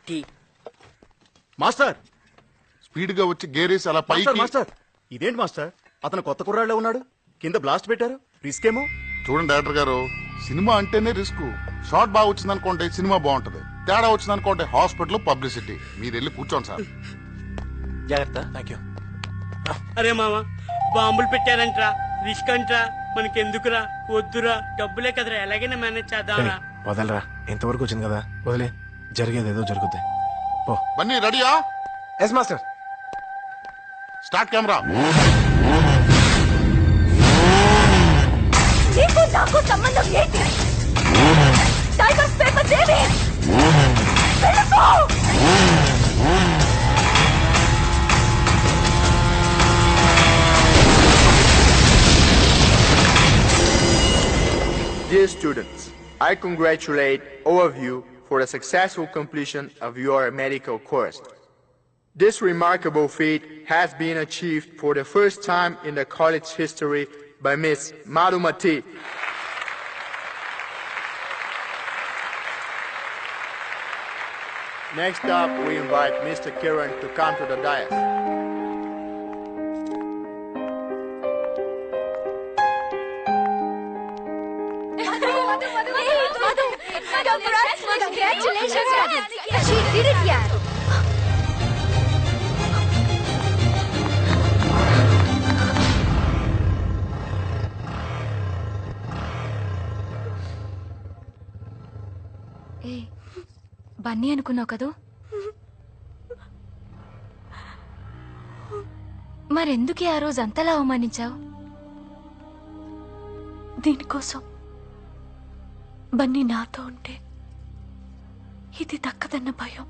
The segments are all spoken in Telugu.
టీ. మాస్టర్ స్పీడ్ గా వచ్చి గేరేసి అలా పైకి. మాస్టర్ ఇదేంటి మాస్టర్, అతను కొత్త కుర్రాళ్ళే ఉన్నాడు, కింద బ్లాస్ట్ పెట్టారు, రిస్క్ ఏమో. చూడండి డైరెక్టర్ గారు, సినిమా అంటేనే రిస్క్. షార్ట్ బాగా వచ్చింది అనుకోండి సినిమా బాగుంటది, తేడా వచ్చింది అనుకోండి హాస్పిటల్ పబ్లిసిటీ. మీరు వెళ్ళి కూర్చోండి సార్. జాగ్రత్త. Thank you. అరే మామ, బాంబులు పెట్టారంట్రా, రిస్క్ అంట్రా, మనకెందుకురా, వద్దురా, డబ్బులే కదరా, ఎలాగైనా మేనేజ్ చేద్దాంరా. వదలరా, ఇంతవరకు వచ్చింది కదా, వదిలే, జరిగేది ఏదో జరుగుద్ది. బన్నీ రెడీయా? Yes master. Start camera. నీకు నాకు సంబంధం ఏంటి? Divorce paper Devi. వెళ్ళిపో. Dear students, I congratulate all of you for the successful completion of your medical course. This remarkable feat has been achieved for the first time in the college history by Miss Madhumati. Next up, we invite Mr. Kiran to come to the dais. Congratulations, Madhu. She did it, yaar. Bunny అనుకున్నావు కదూ, మరెందుకే ఆ రోజు అంతలా అవమానించావు? దీనికోసం బన్నీ నాతో ఉంటే ఇది దక్కదన్న భయం,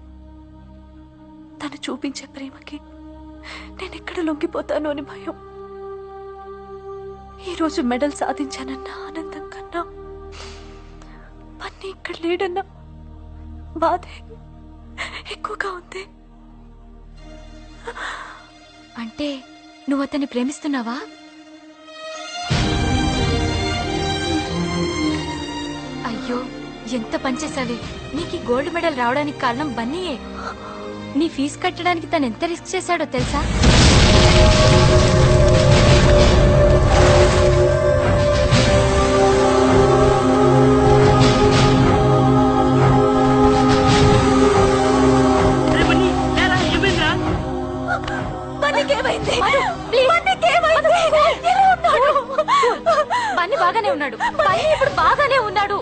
తను చూపించే ప్రేమకి నేనెక్కడ లొంగిపోతాను అని భయం. ఈరోజు మెడల్ సాధించానన్న ఆనందం కన్నా బన్నీ ఇక్కడ లేడన్న బాధే ఎక్కువగా ఉంది. అంటే నువ్వు అతన్ని ప్రేమిస్తున్నావా? అయ్యో, ఎంత పనిచేసావే. నీకు గోల్డ్ మెడల్ రావడానికి కారణం బన్నీయే. నీ ఫీజు కట్టడానికి తను ఎంత రిస్క్ చేశాడో తెలుసా? బన్నీ బాగానే ఉన్నాడు, బన్నీ ఇప్పుడు బాగానే ఉన్నాడు.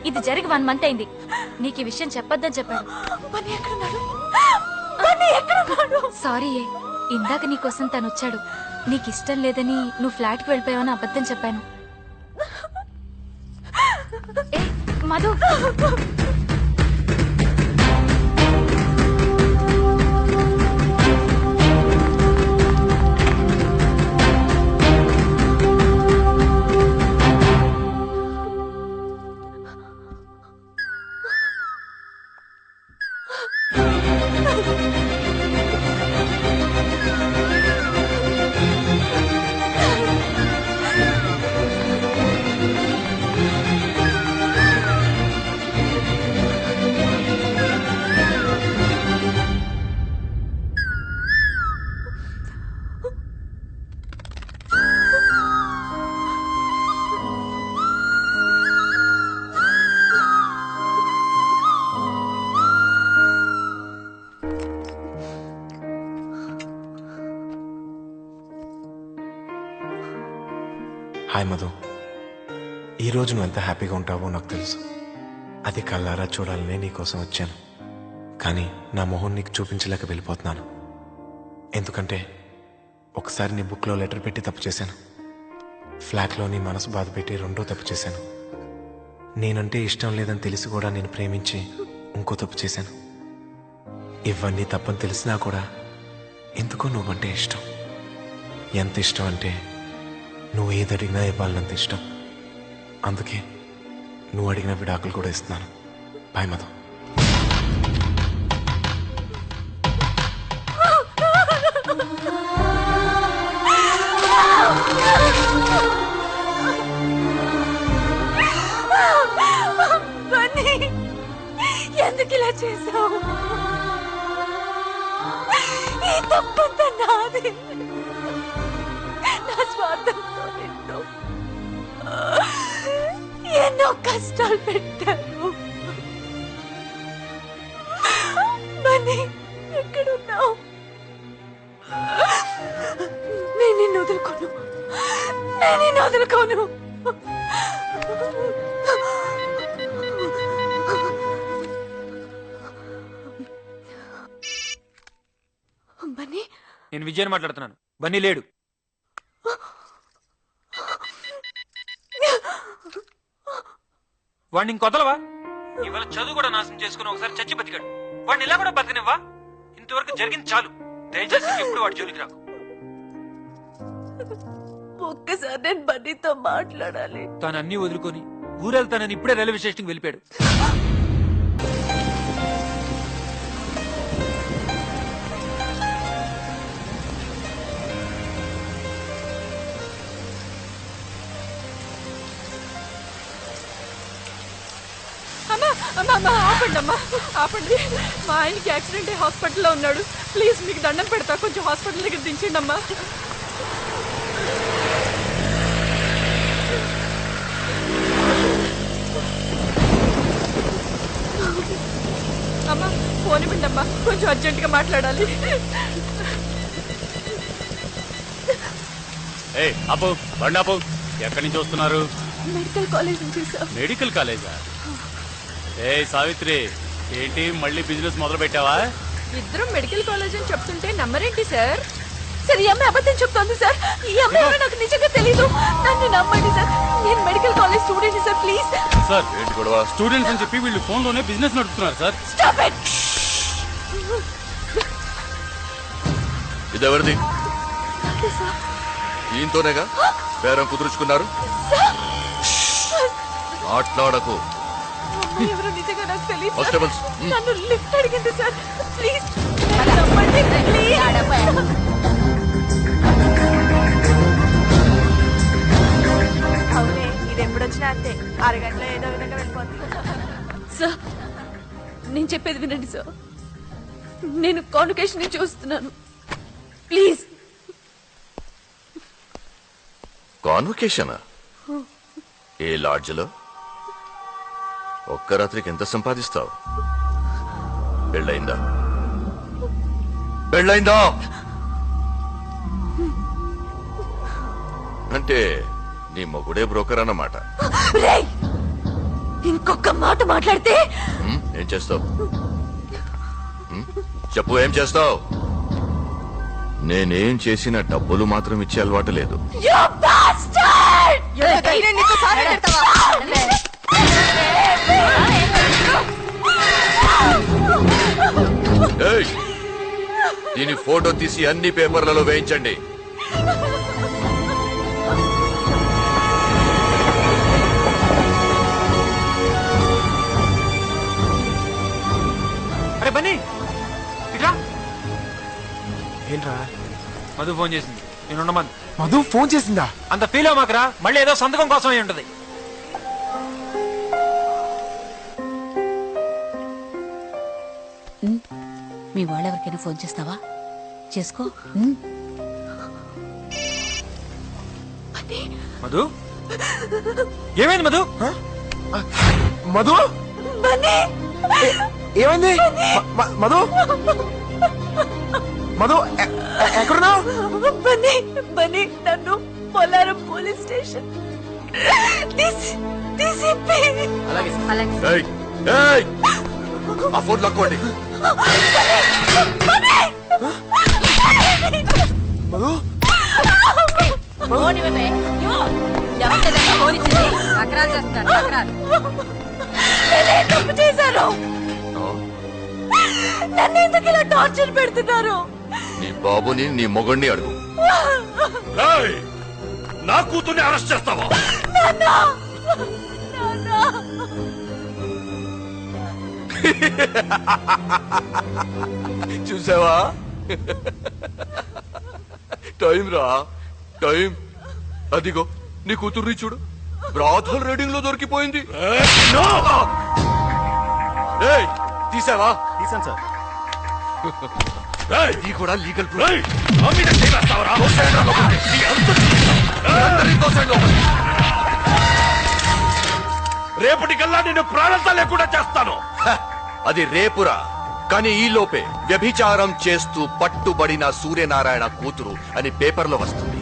ఇది జరిగి 1 month అయింది. నీకు ఈ విషయం చెప్పొద్దని చెప్పాడు. సారీ, ఇందాక నీకోసం తను వచ్చాడు. నీకు ఇష్టం లేదని నువ్వు ఫ్లాట్ కి వెళ్ళిపోయావని అబద్ధం చెప్పాను. మధు, హాయ్ మధు, ఈరోజు నువ్వు ఎంత హ్యాపీగా ఉంటావో నాకు తెలుసు. అది కళ్ళారా చూడాలనే నీకోసం వచ్చాను. కానీ నా మొహం నీకు చూపించలేక వెళ్ళిపోతున్నాను. ఎందుకంటే ఒకసారి నీ బుక్లో లెటర్ పెట్టి తప్పు చేశాను, ఫ్లాట్లో నీ మనసు బాధ పెట్టి రెండో తప్పు చేశాను. నేనంటే ఇష్టం లేదని తెలిసి కూడా నేను ప్రేమించి ఇంకో తప్పు చేశాను. ఇవన్నీ తప్పని తెలిసినా కూడా ఎందుకో నువ్వంటే ఇష్టం. ఎంత ఇష్టం అంటే నువ్వు ఏది అడిగినా ఇవ్వాలన్నంత ఇష్టం. అందుకే నువ్వు అడిగిన విడాకులు కూడా ఇస్తున్నాను. బాయ్ మధు. ఎందుకు ఇలా చేసావు? తప్పంతా నాది. నా స్వార్థంతో ఎన్నో కష్టాలు పెట్టాను. మనీ ఎక్కడున్నావు? నేను నిన్ను వదులుకోను. నేను నిన్ను వదులుకోను. బన్నీ, నేను విజయన్ మాట్లాడుతున్నాను. బన్నీ లేడు. వాడిని ఇంకొదలవా? ఇవాళ చదువు కూడా నాశనం చేసుకుని ఒకసారి చచ్చి బతికాడు. వాడిని ఇలా కూడా బతికనివ్వా? ఇంతవరకు జరిగింది చాలు. దయచేసి ఎప్పుడు వాడి జోలికి రాకు. ఒక్కసారి నేను బన్నీతో మాట్లాడాలి. తాను అన్ని వదులుకొని ఊరెళ్తానని ఇప్పుడే రైల్వే స్టేషన్కి వెళ్ళిపోయాడు. ఆపండి అమ్మా, ఆపండి. మా ఆయనకి యాక్సిడెంట్ అయ్యి హాస్పిటల్లో ఉన్నాడు. ప్లీజ్ మీకు దండం పెడతా, కొంచెం హాస్పిటల్ దగ్గర దించండి అమ్మా. అమ్మా ఫోన్ ఇవ్వండి అమ్మా, కొంచెం అర్జెంటుగా మాట్లాడాలి. అప్పు బండాపు, ఎక్కడి నుంచి వస్తున్నారు? మెడికల్ కాలేజ్ నుంచి సార్. మెడికల్ కాలేజా? ఏ సావిత్రి, ఏంటి మళ్ళీ బిజినెస్ మొదలు పెట్టావా? ఇద్దరం మెడికల్ కాలేజ్ అని చెప్తుంటే నమ్మరేంటి సార్? సార్, ఈ అమ్మాయి అబద్ధం చెప్తోంది సార్. ఈ అమ్మాయి ఎవరో నాకు నిజంగా తెలీదు. నన్ను నమ్మండి సార్. నేను medical college student sir, please. Sir ఏంటి గొడవ? స్టూడెంట్స్ అని చెప్పి వీళ్ళు ఫోన్ లోనే బిజినెస్ నడుపుతున్నారు సార్. Stop it. ఇదెవరిది? ఈయనతోనేగా బేరం కుదుర్చుకున్నారు? మాట్లాడకు. ఎవరో నిజంగా నాకు తెలీదు. కానిస్టేబుల్స్, నన్ను లిఫ్ట్ అడిగింది సార్, ప్లీజ్. నమ్మండి ప్లీజ్. అవునే, ఇది ఎప్పుడొచ్చినా అంతే, అరగంటలో ఏదో విధంగా వెళ్ళిపోతుంది. సార్, నేను చెప్పేది వినండి సార్. నేను కాన్వకేషన్ ని చూస్తున్నాను, ప్లీజ్. కాన్వకేషన్? ఏ లాడ్జ్లో? ఒక్క రాత్రికి ఎంత సంపాదిస్తావు? పెళ్ళయిందా? పెళ్ళయిందా? అంటే నీ మొగుడే బ్రోకర్ అన్నమాట. ఇంకొక మాట మాట్లాడితే ఏం చేస్తావు? చెప్పు, ఏం చేస్తావు? నేనేం చేసిన డబ్బులు మాత్రం ఇచ్చే అలవాటు లేదు. ఏయ్, దీని ఫోటో తీసి అన్ని పేపర్లలో వేయించండి. అరే బన్నీ, ఇట్రా. ఏంట్రా? మధు ఫోన్ చేసింది, నేను ఉండమని. మధు ఫోన్ చేసిందా? అంత ఫీల్ అవ్వమాకరా, మళ్ళీ ఏదో సంతకం కోసం అయి ఉంటది. మీ వాళ్ళెవరికైనా ఫోన్ చేస్తావా? చేసుకో. మధు, ఏమైంది మధు? మధు, ఏమైంది? మధు, మధు ఎక్కడున్నావు? బన్నీ, బన్నీ, నన్ను పోలారం పోలీస్ స్టేషన్ తీసిప్పి. ఏయ్, ఏయ్, ఆ ఫోన్ లాక్కోండి. మధు, తప్పు చేశారు. నన్ను ఎందుకు ఇలా టార్చర్ పెడుతున్నారు? నీ బాబుని, నీ మొగుడిని అడుగు. నా కూతుర్ని అరెస్ట్ చేస్తావా? చూసావా? టైం రా, టైం. అదిగో నీ కూతుర్ని చూడు, బ్రాథల్ రీడింగ్ లో దొరికిపోయింది. ఏయ్, తీసావా? తీసాను సార్. ఇది కూడా లీగల్ రేపటికల్లా నేను ప్రాణంతా లేకుండా చేస్తాను. అది రేపురా, కానీ ఈ లోపే వ్యభిచారం చేస్తూ పట్టుబడిన సూర్యనారాయణ కూతురు అని పేపర్లో వస్తుంది.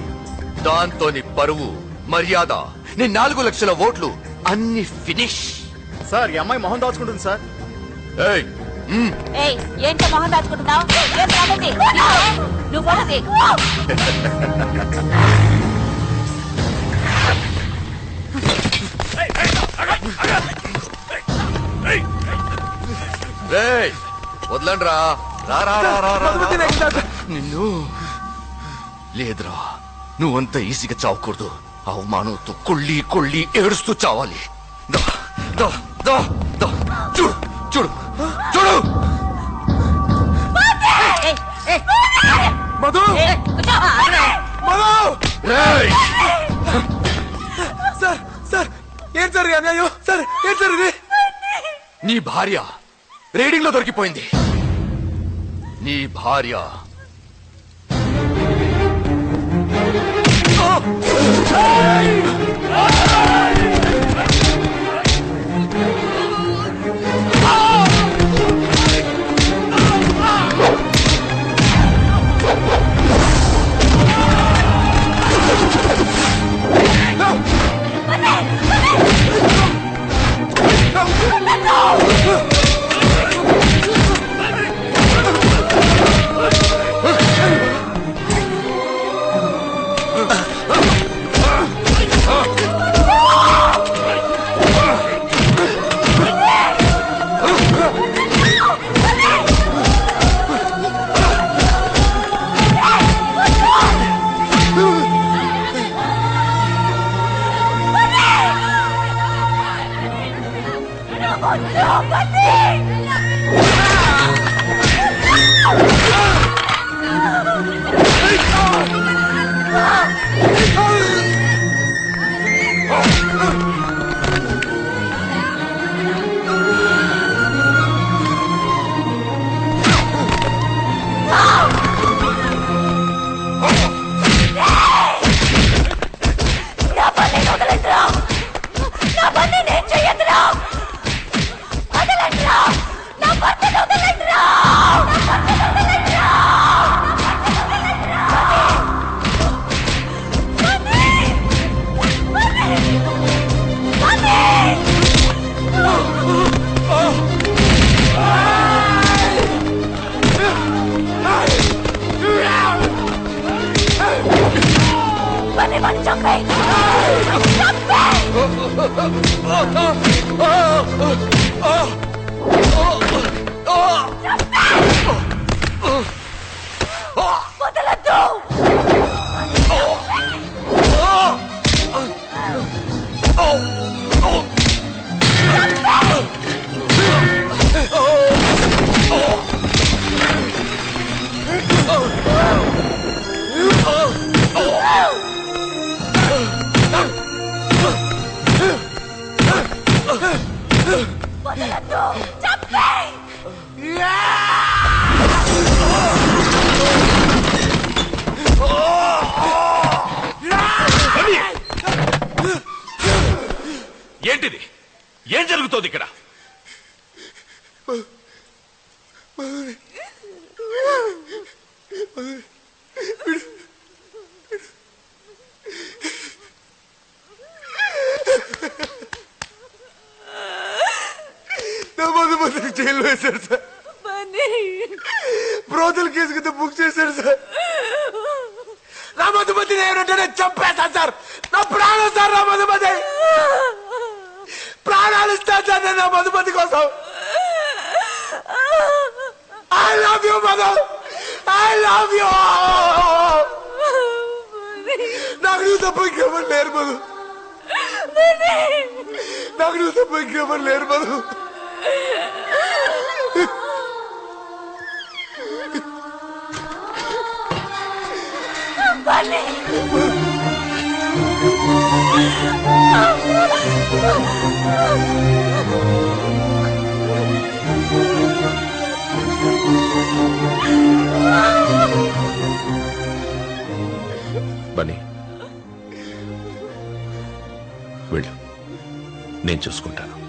దాంతో నీ పరువు, మర్యాద, నీ 4 లక్షల ఓట్లు అన్ని ఫినిష్. సార్ ఈ అమ్మాయి మొహం దాచుకుంటుంది సార్. ఏంటో మొహం దాచుకుంటున్నావు? నువ్వు వదలండ్రా. నిన్ను లేదురా, నువ్వంత ఈజీగా చావకూడదు. అవమానంతో కొళ్ళి కొళ్ళి ఏడుస్తూ చావాలి. చూడు చూడు చూడు. మధు సార్ సార్ ఏం జరిగి అన్యాయం సార్? ఏం జరిగింది? నీ భార్య రీడింగ్ లో దొరికిపోయింది. నీ భార్య ఏంటిది? ఏం జరుగుతోంది ఇక్కడ? జైలు వేశారు సార్. బ్రోతల్ కేసు కింద బుక్ చేశారు సార్. నా మధుమతి నేను చంపేస్తాను సార్. నా ప్రాణం సార్. నా మధుమతి ప్రాణాలు ఇస్తాను సార్ నేను నా మధుమతి కోసం. I love you Madhu. I love you. నాకు నువ్వు తప్ప ఇంకెవరు లేరు మధు. నాకు నువ్వు తప్ప ఇంకెవరు లేరు మధు. Bunny! నేను చూసుకుంటాను.